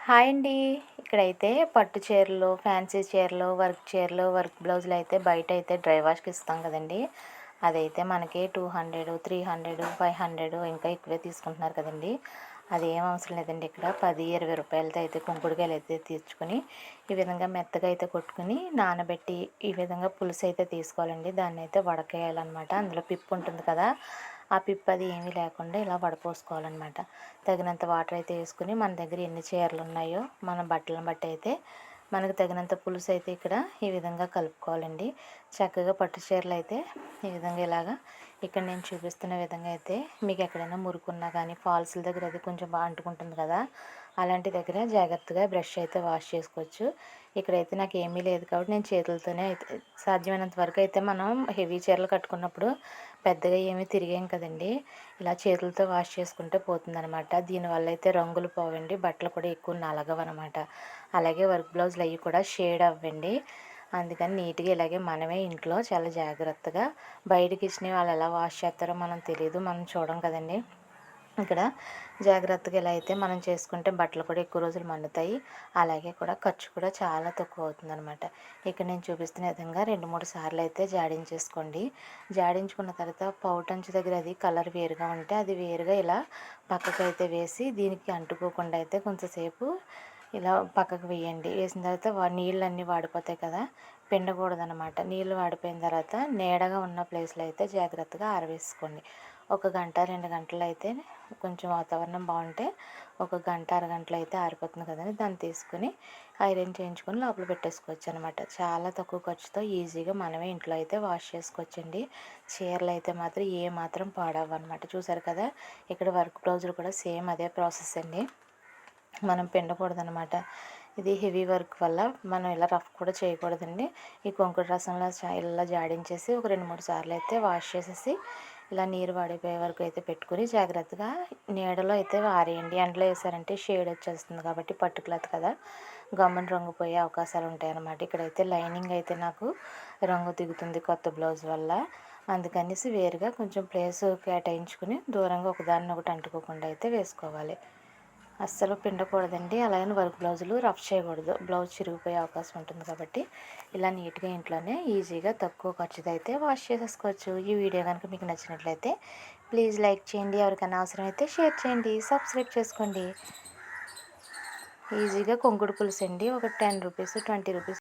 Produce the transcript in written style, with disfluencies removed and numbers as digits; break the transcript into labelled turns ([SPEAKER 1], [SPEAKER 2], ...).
[SPEAKER 1] Hi అండి. ఇక్కడైతే పట్టు చీరలు, ఫ్యాన్సీ చీరలు, చీరలు, వర్క్ బ్లౌజులు అయితే బయట అయితే డ్రై వాష్‌కి ఇస్తాం కదండీ! అదైతే మనకి 200, 300, 500 ఇంకా ఎక్కువే తీసుకుంటున్నారు కదండీ! అదేం అవసరం లేదండి. ఇక్కడ 10, 20 రూపాయలతో అయితే కుంకుడుకాయలు అయితే తెచ్చుకొని, ఈ విధంగా మెత్తగా అయితే కొట్టుకొని, నానబెట్టి ఈ విధంగా పులుసు అయితే తీసుకోవాలండి. దాన్నైతే వడకేయాలన్నమాట. అందులో పిప్పు ఉంటుంది కదా! ఆ పిప్పు అది ఏమీ లేకుండా ఇలా వడపోసుకోవాలన్నమాట. తగినంత వాటర్ అయితే వేసుకుని మన దగ్గర ఎన్ని చీరలు ఉన్నాయో మన బట్టలను బట్టి అయితే మనకు తగినంత పులుసు అయితే ఇక్కడ ఈ విధంగా కలుపుకోవాలండి. చక్కగా పట్టు చీరలు అయితే ఈ విధంగా ఇలాగా ఇక్కడ నేను చూపిస్తున్న విధంగా అయితే మీకు ఎక్కడైనా మురుకున్నా కానీ ఫాల్స్ల దగ్గర అది కొంచెం బాగా అంటుకుంటుంది కదా, అలాంటి దగ్గర జాగ్రత్తగా బ్రష్ అయితే వాష్ చేసుకోవచ్చు. ఇక్కడైతే నాకు ఏమీ లేదు కాబట్టి నేను చేతులతోనే అయితే సాధ్యమైనంత వరకు అయితే మనం హెవీ చీరలు కట్టుకున్నప్పుడు పెద్దగా ఏమీ తిరిగేం కదండి. ఇలా చేతులతో వాష్ చేసుకుంటే పోతుందనమాట. దీనివల్ల అయితే రంగులు పోవండి, బట్టలు కూడా ఎక్కువ నలగవనమాట. అలాగే వర్క్ బ్లౌజులు అవి కూడా షేడ్ అవ్వండి. అందుకని నీట్గా ఇలాగే మనమే ఇంట్లో చాలా జాగ్రత్తగా, బయటకి ఇచ్చినవి వాళ్ళు ఎలా వాష్ చేస్తారో మనం తెలియదు, మనం చూడం కదండి. ఇక్కడ జాగ్రత్తగా ఇలా అయితే మనం చేసుకుంటే బట్టలు కూడా ఎక్కువ రోజులు మన్నుతాయి. అలాగే కూడా ఖర్చు కూడా చాలా తక్కువ అవుతుందనమాట. ఇక్కడ నేను చూపిస్తున్న విధంగా 2, 3 సార్లు అయితే జాడించేసుకోండి. జాడించుకున్న తర్వాత పౌటంచు దగ్గర అది కలర్ వేరుగా ఉంటే అది వేరుగా ఇలా పక్కకైతే వేసి దీనికి అంటుకోకుండా అయితే కొంచెంసేపు ఇలా పక్కకు వేయండి. వేసిన తర్వాత నీళ్ళన్నీ వాడిపోతాయి కదా, పిండకూడదనమాట. నీళ్ళు వాడిపోయిన తర్వాత నీడగా ఉన్న ప్లేస్లో అయితే జాగ్రత్తగా ఆరవేసుకోండి. 1 గంట 2 గంటలు అయితే కొంచెం వాతావరణం బాగుంటే 1 గంట అరగంటలో అయితే ఆరిపోతుంది కదండి. దాన్ని తీసుకుని ఐరన్ చేయించుకొని లోపల పెట్టేసుకోవచ్చు అనమాట. చాలా తక్కువ ఖర్చుతో ఈజీగా మనమే ఇంట్లో అయితే వాష్ చేసుకోవచ్చండి. చీరలు అయితే మాత్రం ఏ మాత్రం పాడవు అనమాట. చూసారు కదా, ఇక్కడ వర్క్ బ్లౌజులు కూడా సేమ్ అదే ప్రాసెస్ అండి. మనం పిండకూడదనమాట. ఇది హెవీ వర్క్ వల్ల మనం ఇలా రఫ్ కూడా చేయకూడదండి. ఈ కొంకుడు రసంలో ఇలా జాడించేసి ఒక 2, 3 సార్లు అయితే వాష్ చేసేసి ఇలా నీరు వాడిపోయే వరకు అయితే పెట్టుకుని జాగ్రత్తగా నీడలో అయితే ఆరేయండి. ఎండలో వేసారంటే షేడ్ వచ్చేస్తుంది కాబట్టి పట్టు క్లాత్ కదా, గమ్మున రంగు పోయే అవకాశాలు ఉంటాయన్నమాట. ఇక్కడైతే లైనింగ్ అయితే నాకు రంగు దిగుతుంది కొత్త బ్లౌజ్ వల్ల. అందుకనేసి వేరుగా కొంచెం ప్లేస్ కేటాయించుకుని దూరంగా ఒకదాన్ని ఒకటి అంటుకోకుండా అయితే వేసుకోవాలి. అస్సలు పిండకూడదండి. అలాగని వర్క్ బ్లౌజులు రఫ్ చేయకూడదు, బ్లౌజ్ చిరిగిపోయే అవకాశం ఉంటుంది కాబట్టి ఇలా నీట్గా ఇంట్లోనే ఈజీగా తక్కువ ఖర్చుతో అయితే వాష్ చేసేసుకోవచ్చు. ఈ వీడియో కనుక మీకు నచ్చినట్లయితే ప్లీజ్ లైక్ చేయండి, ఎవరికైనా అవసరమైతే షేర్ చేయండి, సబ్స్క్రైబ్ చేసుకోండి. ఈజీగా కొంగుడు పులుసు అండి. ఒక 10 రూపీస్, 20 రూపీస్